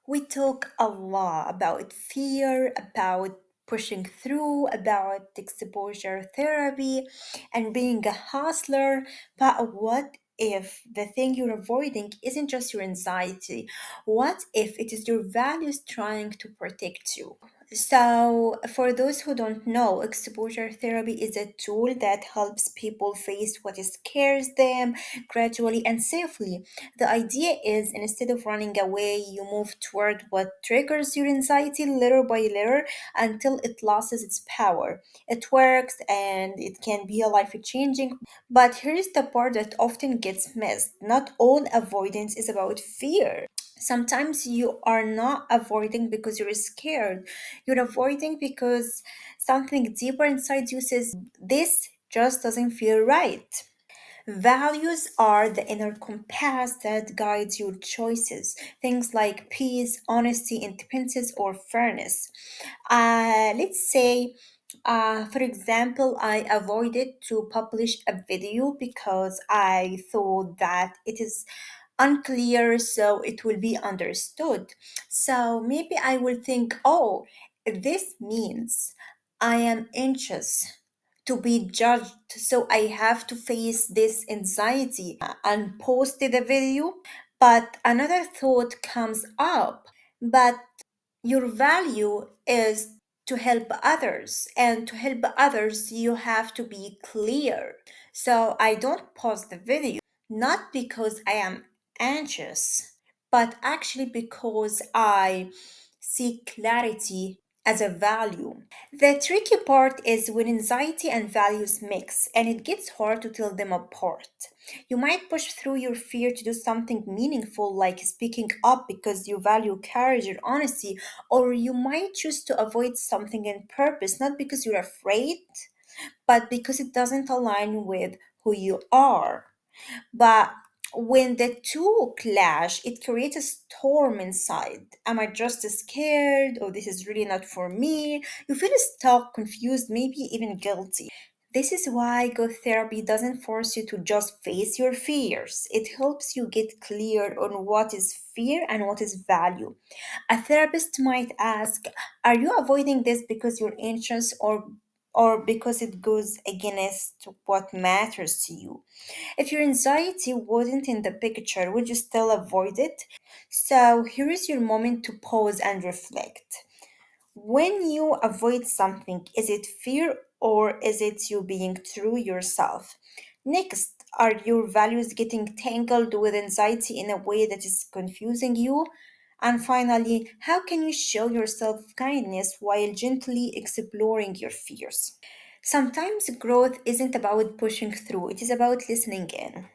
We talk a lot about fear, about pushing through, about exposure therapy, and being a hustler. But what if the thing you're avoiding isn't just your anxiety? What if it is your values trying to protect you? So, for those who don't know, exposure therapy is a tool that helps people face what scares them gradually and safely. The idea is instead of running away, you move toward what triggers your anxiety little by little until it loses its power. It works and it can be a life changing. But here's the part that often gets missed: not all avoidance is about fear. Sometimes you are not avoiding because you're scared. You're avoiding because something deeper inside you says, this just doesn't feel right. Values are the inner compass that guides your choices. Things like peace, honesty, independence, or fairness. Let's say, for example, I avoided to publish a video because I thought that it is unclear, so it will be understood. So maybe I will think, oh, this means I am anxious to be judged, so I have to face this anxiety and posted a video. But another thought comes up, but your value is to help others, and to help others you have to be clear. So I don't post the video not because I am anxious, but actually because I see clarity as a value. The tricky part is when anxiety and values mix, and it gets hard to tell them apart. You might push through your fear to do something meaningful, like speaking up because you value courage or honesty, or you might choose to avoid something in purpose, not because you're afraid, but because it doesn't align with who you are. But when the two clash, it creates a storm inside. Am I just scared? Or this is really not for me? You feel stuck, confused, maybe even guilty. This is why good therapy doesn't force you to just face your fears. It helps you get clear on what is fear and what is value. A therapist might ask, are you avoiding this because you're anxious, or because it goes against what matters to you? If your anxiety wasn't in the picture, would you still avoid it? So here is your moment to pause and reflect. When you avoid something, is it fear or is it you being true yourself? Next, are your values getting tangled with anxiety in a way that is confusing you? And finally, how can you show yourself kindness while gently exploring your fears? Sometimes growth isn't about pushing through, it is about listening in.